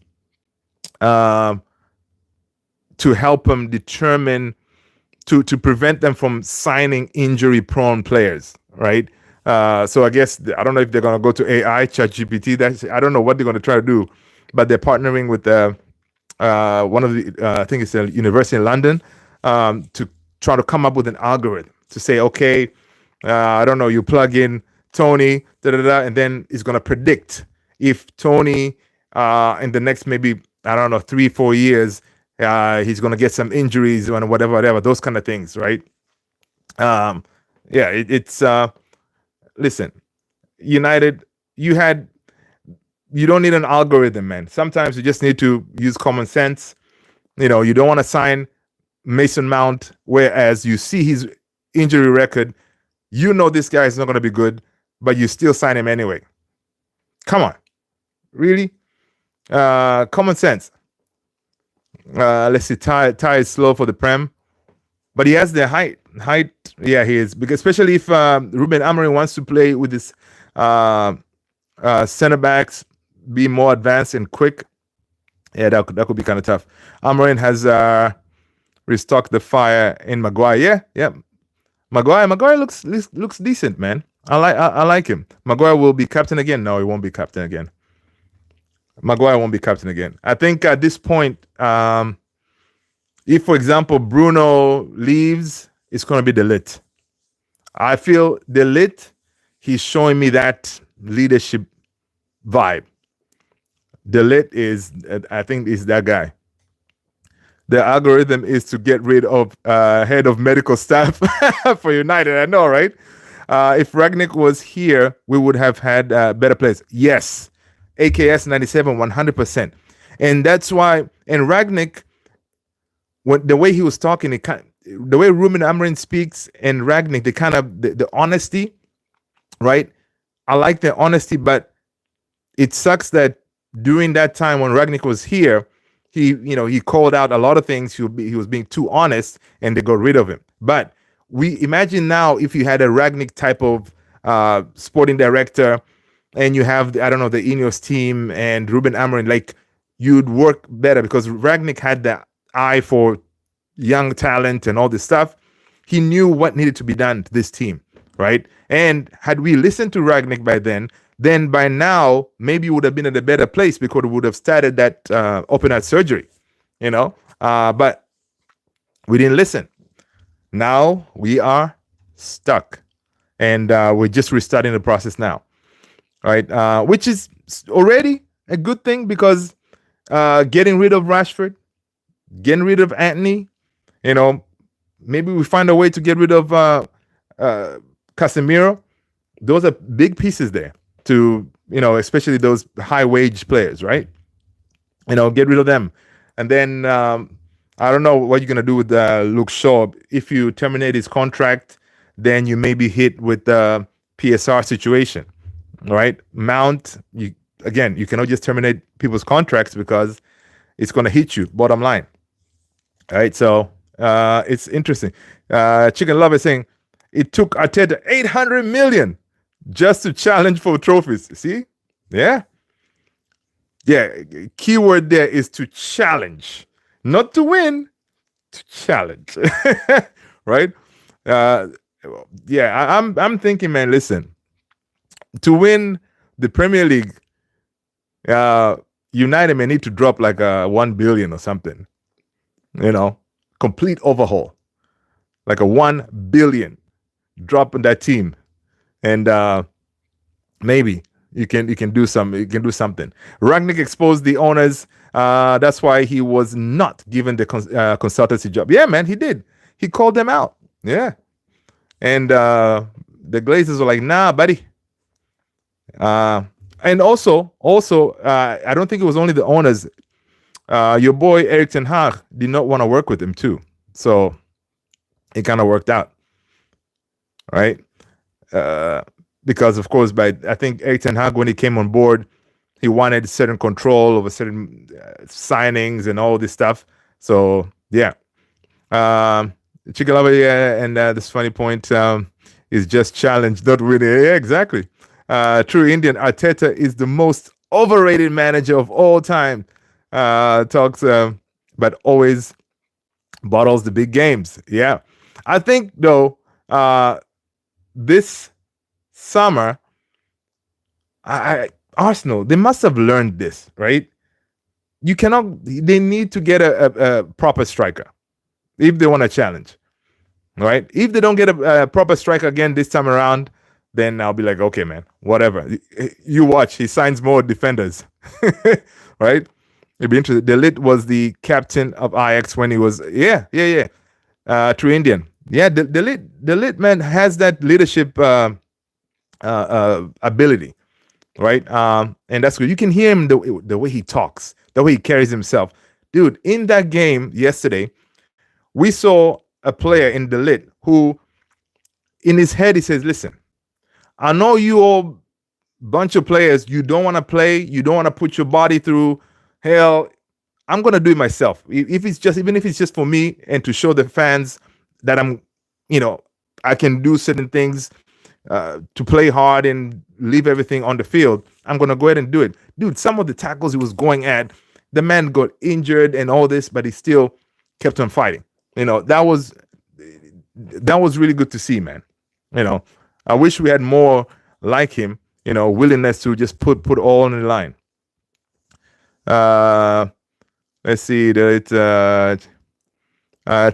to help them determine, to prevent them from signing injury-prone players, right? So I guess, I don't know if they're going to go to AI, ChatGPT. I don't know what they're going to try to do, but they're partnering with one of the, I think it's a university in London, to try to come up with an algorithm to say, okay, I don't know, you plug in Tony, and then it's going to predict if Tony in the next maybe, I don't know, 3-4 years, he's going to get some injuries or whatever, those kind of things, right? Listen, United, you don't need an algorithm, man. Sometimes you just need to use common sense. You don't want to sign Mason Mount, whereas you see his injury record, this guy is not going to be good, but you still sign him anyway. Come on. Really? Common sense. Let's see. Ty is slow for the Prem, but he has the height. height, yeah, he is. Because especially if Ruben Amorim wants to play with his uh, center backs, be more advanced and quick. Yeah, that could be kind of tough. Amorim has restocked the fire in Maguire. Yeah. Maguire looks decent, man. I like him. Maguire will be captain again. No, he won't be captain again. Maguire won't be captain again. I think at this point, if for example Bruno leaves, it's going to be De Ligt. I feel De Ligt, he's showing me that leadership vibe. De Ligt is, I think, is that guy. The algorithm is to get rid of head of medical staff for United. I know, right? If Ragnick was here, we would have had better players. Yes, AKS 97, 100%. And that's why, and Ragnick, when the way he was talking, the way Ruben Amorim speaks and Ragnick, the honesty, right? I like the honesty, but it sucks that during that time when Ragnick was here, he called out a lot of things. He was being too honest, and they got rid of him. But we imagine now if you had a Ragnick type of sporting director, and you have the Ineos team and Ruben Amorim, like, you'd work better because Ragnick had the eye for young talent and all this stuff. He knew what needed to be done to this team, right? And had we listened to Ragnick by then by now, maybe we would have been at a better place because we would have started that open heart surgery, but we didn't listen. Now we are stuck, and we're just restarting the process now, right? Which is already a good thing because getting rid of Rashford, getting rid of Anthony, maybe we find a way to get rid of Casemiro. Those are big pieces there to, especially those high wage players, right? Get rid of them. And then I don't know what you're going to do with Luke Shaw. If you terminate his contract, then you may be hit with the PSR situation, right? Mount, you cannot just terminate people's contracts because it's going to hit you, bottom line. All right, so it's interesting. Chicken Love is saying, it took Arteta 800 million just to challenge for trophies. See? Yeah. Keyword there is to challenge, not to win, to challenge. Right? I'm thinking, man, listen, to win the Premier League, United may need to drop like 1 billion or something. Complete overhaul, like a 1 billion drop in that team, and maybe you can do something. Ragnick exposed the owners. That's why he was not given the consultancy job. Yeah, man, he did. He called them out. Yeah, and the Glazers were like, "Nah, buddy." And also, I don't think it was only the owners. Your boy Erik ten Hag did not want to work with him too, so it kind of worked out, right? Because of course, I think Erik ten Hag, when he came on board, he wanted certain control over certain signings and all this stuff. So yeah, Chikalava, and this funny point is just challenge, not winning. Yeah, exactly. True Indian, Arteta is the most overrated manager of all time. Talks, but always bottles the big games. Yeah, I think though, this summer, Arsenal, they must have learned this, right? They need to get a proper striker if they want to challenge, right? If they don't get a proper striker again this time around, then I'll be like, okay, man, whatever. You watch, he signs more defenders, right? It'd be interesting. De Ligt was the captain of Ajax when he was, True Indian. Yeah, De Ligt, man, has that leadership ability, right? And that's good. You can hear him the way he talks, the way he carries himself. Dude, in that game yesterday, we saw a player in De Ligt who, in his head, he says, listen, I know you all bunch of players, you don't want to play, you don't want to put your body through hell. I'm going to do it myself. Even if it's just for me and to show the fans that I'm I can do certain things to play hard and leave everything on the field. I'm going to go ahead and do it. Dude, some of the tackles he was going at, the man got injured and all this, but he still kept on fighting. That was really good to see, man. I wish we had more like him, willingness to just put all on the line. Let's see.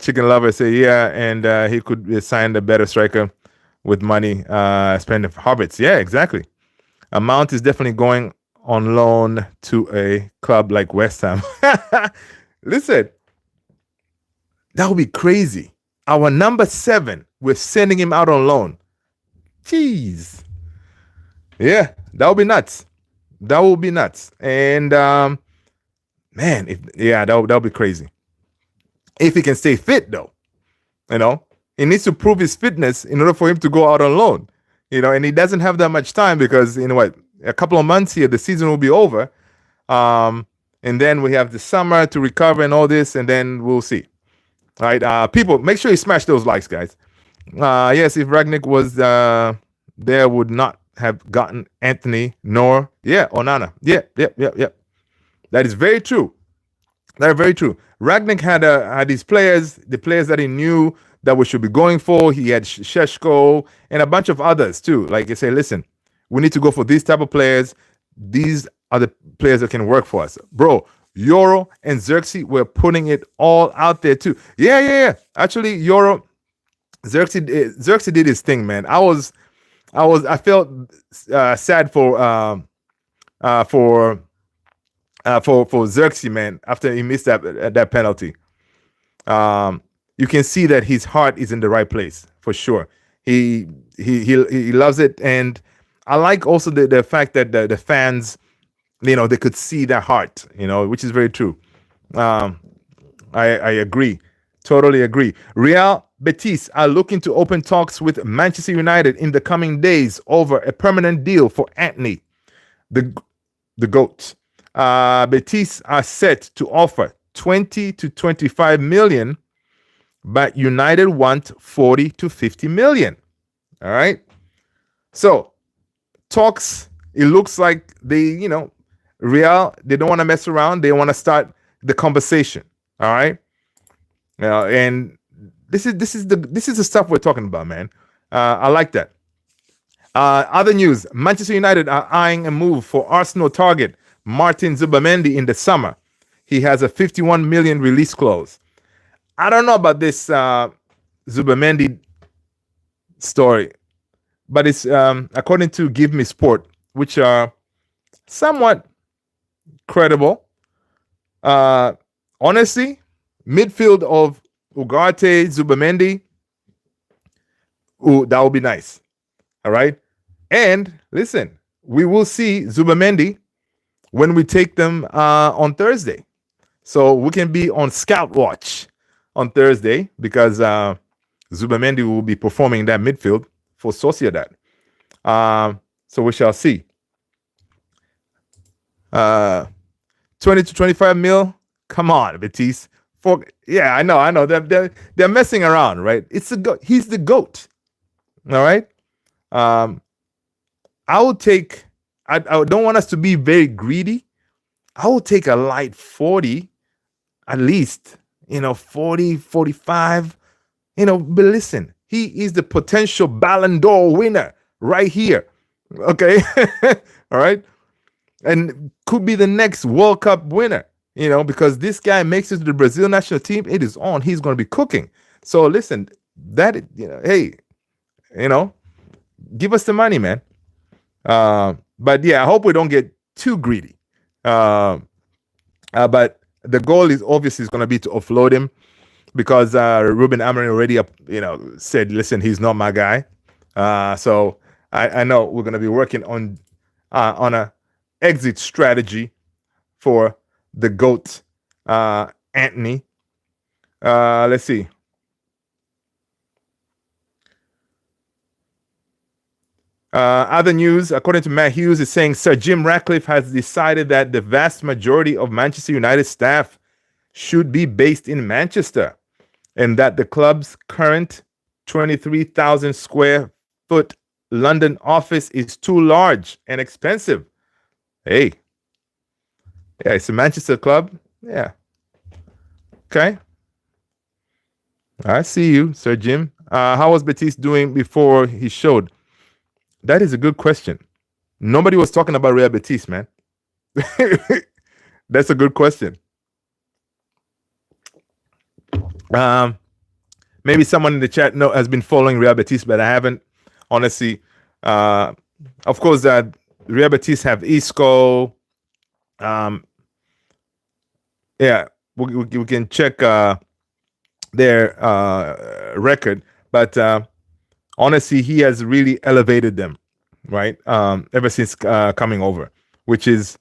Chicken Lover say, yeah, and he could sign a better striker with money spent for Hobbits. Yeah, exactly. Mount is definitely going on loan to a club like West Ham. Listen, that would be crazy. Our number 7, we're sending him out on loan. Jeez. Yeah, that would be nuts. That would be nuts. And man, that would be crazy. If he can stay fit, though, he needs to prove his fitness in order for him to go out on loan. And he doesn't have that much time because a couple of months here, the season will be over, and then we have the summer to recover and all this, and then we'll see. All right, people, make sure you smash those likes, guys. Yes, if Ragnick was there, would not have gotten Anthony nor Onana. Yep. That is very true. That's very true. Ragnick had his players, the players that he knew that we should be going for. He had Sheshko and a bunch of others too. Like I say, listen, we need to go for these type of players. These are the players that can work for us. Bro, Euro and Xerxes were putting it all out there too. Yeah. Actually, Xerxes did his thing, man. I felt sad for Xerxes, man, after he missed that penalty. You can see that his heart is in the right place for sure. He loves it, and I like also the fact that the fans, they could see that heart, which is very true. I agree, totally agree. Real Betis are looking to open talks with Manchester United in the coming days over a permanent deal for Anthony, the GOAT. Betis are set to offer 20 to 25 million, but United want 40 to 50 million. All right. So talks, it looks like Real, they don't want to mess around. They want to start the conversation. All right. And this is the stuff we're talking about, man. I like that. Other news, Manchester United are eyeing a move for Arsenal target Martin Zubimendi in the summer. He has a 51 million release clause. I don't know about this Zubimendi story, but it's according to Give Me Sport, which are somewhat credible. Honestly, midfield of Ugarte, Zubimendi, that would be nice. All right. And listen, we will see Zubimendi when we take them on Thursday. So we can be on scout watch on Thursday because Zubimendi will be performing that midfield for Sociedad. So we shall see. 20 to 25 mil. Come on, Betis. I know. They're messing around, right? He's the GOAT. All right. I will take. I don't want us to be very greedy. I will take a light 40, at least. 40, 45. But listen, he is the potential Ballon d'Or winner right here. Okay, all right, and could be the next World Cup winner. Because this guy makes it to the Brazil national team. It is on. He's going to be cooking. So listen, hey, give us the money, man. But yeah, I hope we don't get too greedy. But the goal is obviously going to be to offload him because Ruben Amorim already, said, listen, he's not my guy. So I know we're going to be working on a exit strategy for the GOAT, Anthony. Let's see. Other news, according to Matt Hughes, is saying Sir Jim Ratcliffe has decided that the vast majority of Manchester United staff should be based in Manchester and that the club's current 23,000 square foot London office is too large and expensive. Hey, yeah, it's a Manchester club. Yeah. Okay. I see you, Sir Jim. How was Betis doing before he showed? That is a good question. Nobody was talking about Real Betis, man. That's a good question. Maybe someone in the chat has been following Real Betis, but I haven't. Honestly, of course, Real Betis have Isco. Yeah, we can check their record, but honestly, he has really elevated them, right? Ever since coming over, which is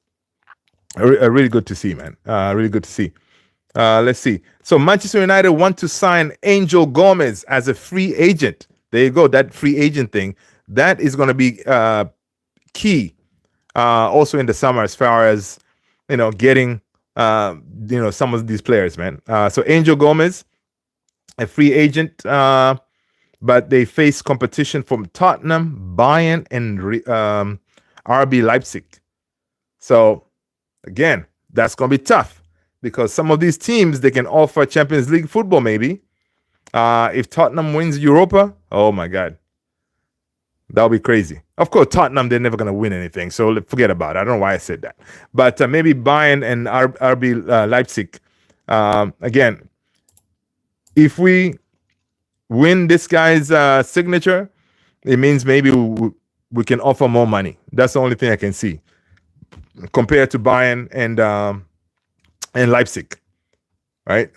really good to see, man. Really good to see. Let's see. So Manchester United want to sign Angel Gomez as a free agent. There you go. That free agent thing, that is going to be key also in the summer as far as, getting, some of these players, man. So Angel Gomez, a free agent, but they face competition from Tottenham, Bayern, and RB Leipzig. So again, that's going to be tough because some of these teams, they can offer Champions League football maybe. If Tottenham wins Europa, oh my God, that'll be crazy. Of course, Tottenham, they're never going to win anything, so forget about it. I don't know why I said that. But maybe Bayern and RB Leipzig. Again, if we win this guy's signature, it means maybe we can offer more money. That's the only thing I can see compared to Bayern and Leipzig, right?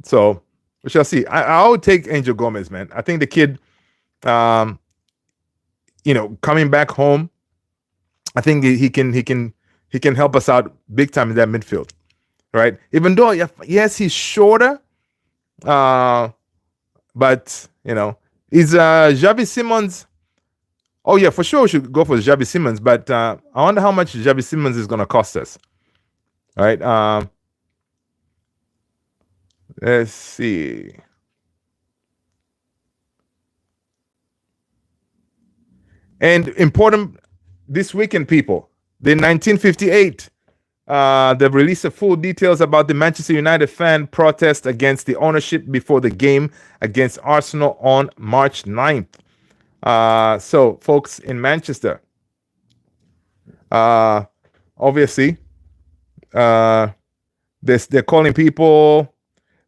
So we shall see. I would take Angel Gomez, man. I think the kid, coming back home, I think he can help us out big time in that midfield, right? Even though yes, he's shorter, but is Xavi Simons? Oh yeah, for sure we should go for Xavi Simons, but I wonder how much Xavi Simons is going to cost us. All right. Let's see. And important this weekend, people. The 1958. They've released the full details about the Manchester United fan protest against the ownership before the game against Arsenal on March 9th. So, folks in Manchester, obviously, they're calling people.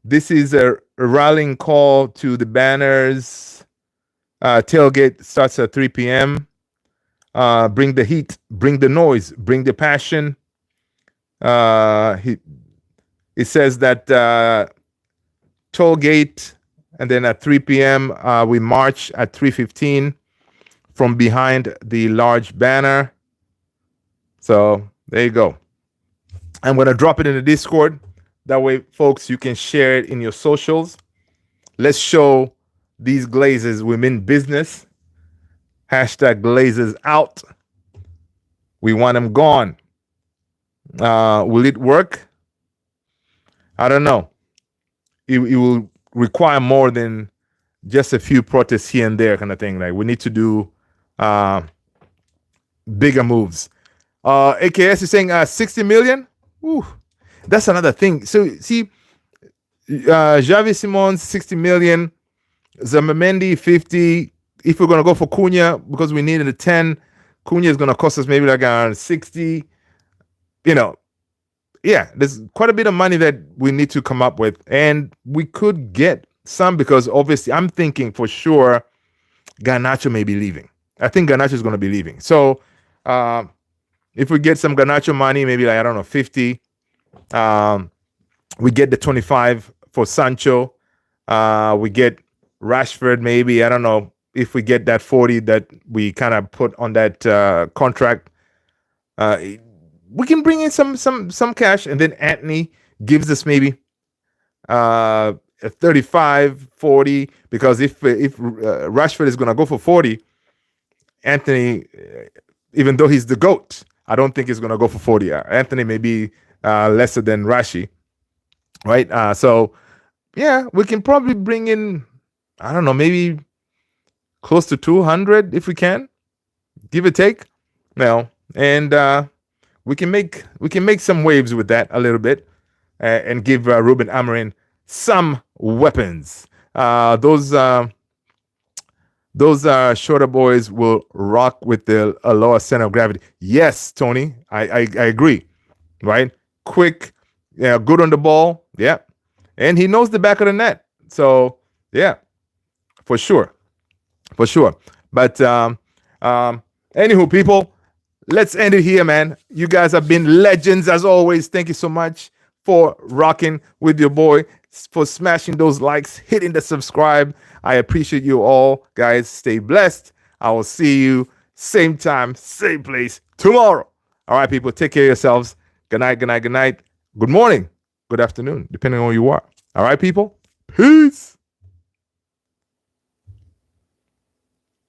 This is a rallying call to the banners. Tailgate starts at 3 p.m. Bring the heat, bring the noise, bring the passion. It says that tollgate, and then at 3 p.m. We march at 3:15 from behind the large banner. So there you go. I'm gonna drop it in the Discord. That way, folks, you can share it in your socials. Let's show these Glazers we mean business. Hashtag Glazers out. We want them gone. Will it work? I don't know. It will require more than just a few protests here and there kind of thing. Like we need to do bigger moves. AKS is saying 60 million. Ooh, that's another thing. So see, Xavi Simons 60 million, Zamamendi 50. If we're gonna go for Cunha because we needed a 10, Cunha is gonna cost us maybe like around 60. Yeah, there's quite a bit of money that we need to come up with, and we could get some because obviously I'm thinking for sure Garnacho may be leaving. I think Garnacho is going to be leaving. So if we get some Garnacho money, maybe like, I don't know, 50, we get the 25 for Sancho. We get Rashford maybe. I don't know if we get that 40 that we kind of put on that contract. We can bring in some cash, and then Anthony gives us maybe 35, 40, because if Rashford is going to go for 40, Anthony, even though he's the GOAT, I don't think he's going to go for 40. Anthony may be lesser than Rashi, right? So, yeah, we can probably bring in, I don't know, maybe close to 200 if we can, give or take. Now, and we can make some waves with that a little bit, and give Ruben Amorim some weapons. Those shorter boys will rock with the lower center of gravity. Yes, Tony, I agree. Right, quick, yeah, good on the ball, yeah, and he knows the back of the net. So yeah, for sure. But anywho, people, let's end it here, man. You guys have been legends as always. Thank you so much for rocking with your boy, for smashing those likes, hitting the subscribe. I appreciate you all, guys. Stay blessed. I will see you same time, same place tomorrow. All right, people, take care of yourselves. Good night, good night, good night. Good morning, good afternoon, depending on where you are. All right, people. Peace.